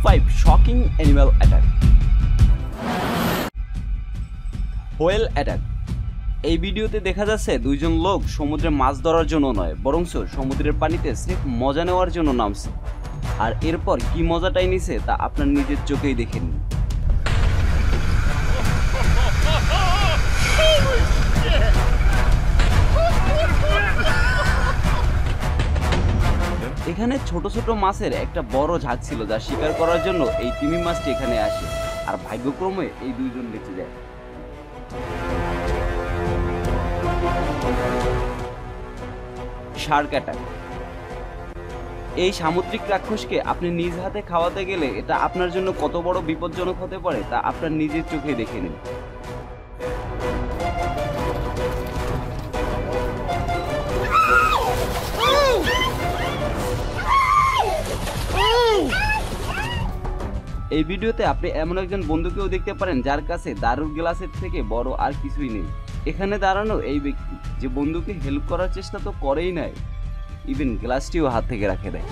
5 shocking animal attack. Whale attack. এই ভিডিওতে দেখা যাচ্ছে দুইজন লোক সমুদ্রে মাছ ধরার জন্য নয়, বরং সমুদ্রের পানিতে সির্ফ মজা নেওয়ার জন্য নামছে। আর এরপর কি মজাটাই নিছে তা আপনার নিজের চোখেই দেখে নিন। এখানে ছোট ছোট মাছের একটা বড় ঝাঁক ছিল, যা শিকার করার জন্য এই তিমি মাছটি এখানে আসে। আর ভাগ্যক্রমে এই দুইজন বেঁচে যায়। Shark attack. এই সামুদ্রিক রাক্ষসকে আপনি নিজ হাতে খাওয়াতে গেলে এটা আপনার জন্য কত বড় বিপজ্জনক হতে পারে তা আপনার নিজের চোখে দেখে নিন। এই ভিডিওতে আপনি এমন একজন বন্ধুকেও দেখতে পারেন যার কাছে দারুর গ্লাসের থেকে বড় আর কিছুই নেই। এখানে দাঁড়ানো এই ব্যক্তি যে বন্ধুকে হেল্প করার চেষ্টা তো করেই নাই, ইভেন গ্লাসটিও হাত থেকে রাখে দেয়।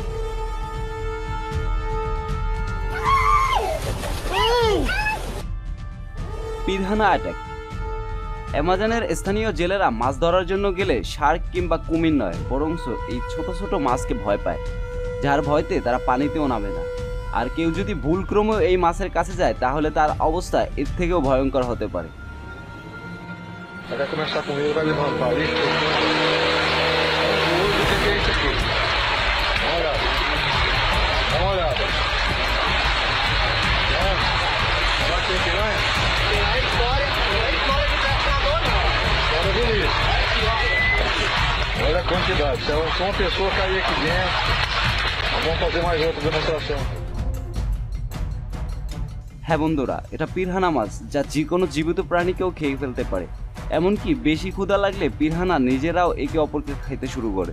Piranha attack. অ্যামাজনের স্থানীয় জেলেরা মাছ ধরার জন্য গেলে শার্ক কিংবা কুমির নয়, বরং এই ছোট ছোট মাছকে ভয় পায়, যার ভয়তে তারা পানিতেও নামে না। আর কেউ যদি ভুলক্রমেও এই মাছের কাছে যায় তাহলে তার অবস্থা এর থেকেও ভয়ঙ্কর হতে পারে। Olha a quantidade, se uma pessoa cair aqui dentro, vamos fazer mais outra demonstração. হ্যাঁ বন্ধুরা, এটা পিরানহা মাছ, যা যে কোনো জীবিত প্রাণীকেও খেয়ে ফেলতে পারে। এমনকি বেশি ক্ষুধা লাগলে পিরানহা নিজেরাও একে অপরকে খাইতে শুরু করে।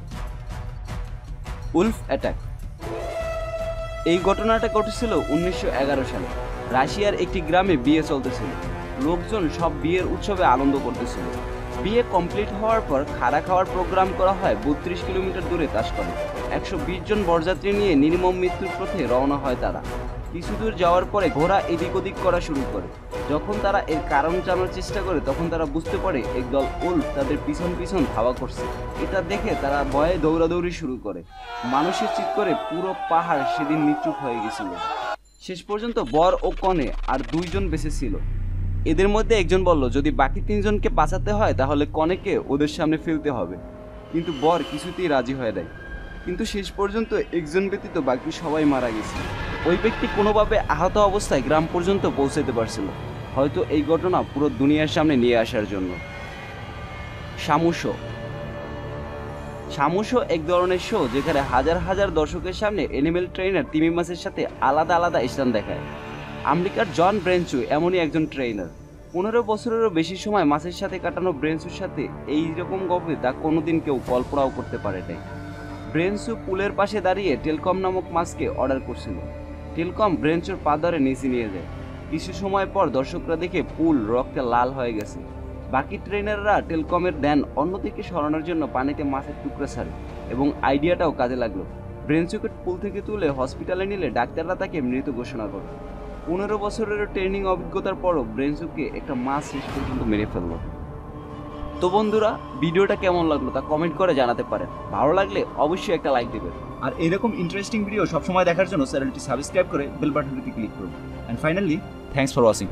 Wolf attack. এই ঘটনাটা ঘটেছিল 1911 সালে। রাশিয়ার একটি গ্রামে বিয়ে চলতেছিল। লোকজন সব বিয়ের উৎসবে আনন্দ করতেছিল। বিয়ে কমপ্লিট হওয়ার পর খাড়া খাওয়ার প্রোগ্রাম করা হয় 32 কিলোমিটার দূরে তাসকলে। 120 জন বরযাত্রী নিয়ে নির্মম মৃত্যুর পথে রওনা হয় তারা। কিছু দূর যাওয়ার পরে ঘোড়া এদিক ওদিক করা শুরু করে। যখন তারা এর কারণ জানার চেষ্টা করে তখন তারা বুঝতে পারে একদল উল্ফ তাদের পিছন পিছন ধাওয়া করছে। এটা দেখে তারা ভয়ে দৌড়াদৌড়ি শুরু করে। মানুষের চিৎকারে পুরো পাহাড় সেদিন নিচুপ হয়ে গেছিল। শেষ পর্যন্ত বর ও কনে আর দুইজন বেঁচে ছিল। এদের মধ্যে একজন বলল যদি বাকি 3 জনকে বাঁচাতে হয় তাহলে কনেকে ওদের সামনে ফেলতে হবে, কিন্তু বর কিছুতেই রাজি হয়ে দেয়। কিন্তু শেষ পর্যন্ত একজন ব্যতীত বাকি সবাই মারা গেছে। ওই ব্যক্তি কোনোভাবে আহত অবস্থায় গ্রাম পর্যন্ত পৌঁছাতে পারছিল, হয়তো এই ঘটনা পুরো দুনিয়ার সামনে নিয়ে আসার জন্য। শামু শো এক ধরনের শো যেখানে হাজার হাজার দর্শকের সামনে অ্যানিমেল ট্রেনার তিমি মাছের সাথে আলাদা আলাদা স্টান দেখায়। আমেরিকার জন ব্রেনচু এমনই একজন ট্রেনার। 15 বছরেরও বেশি সময় মাছের সাথে কাটানো ব্রেনচুর সাথে এইরকম গল্পে তা কোনোদিন কেউ কল্পনাও করতে পারে নাই। ব্রেনচু পুলের পাশে দাঁড়িয়ে টেলকম নামক মাছকে অর্ডার করছিল। টেলকম ব্রেনচুর পা ধরে নিচে নিয়ে যায়। কিছু সময় পর দর্শকরা দেখে পুল রক্তে লাল হয়ে গেছে। বাকি ট্রেনাররা টেলকমের ধ্যান অন্যদিকে সরানোর জন্য পানিতে মাছের টুকরা ছাড়ে এবং আইডিয়াটাও কাজে লাগলো। ব্রেনচুকে পুল থেকে তুলে হসপিটালে নিলে ডাক্তাররা তাকে মৃত ঘোষণা করে। 15 বছরের ট্রেনিং অভিজ্ঞতার পরও ব্রেনচুকে একটা মাছ শেষ পর্যন্ত মেরে ফেললো। তো বন্ধুরা, ভিডিওটা কেমন লাগলো তা কমেন্ট করে জানাতে পারেন। ভালো লাগলে অবশ্যই একটা লাইক দেবেন। আর এরকম ইন্টারেস্টিং ভিডিও সবসময় দেখার জন্য চ্যানেলটি সাবস্ক্রাইব করে বেল বাটনটিতে ক্লিক করুন। And finally, thanks for watching.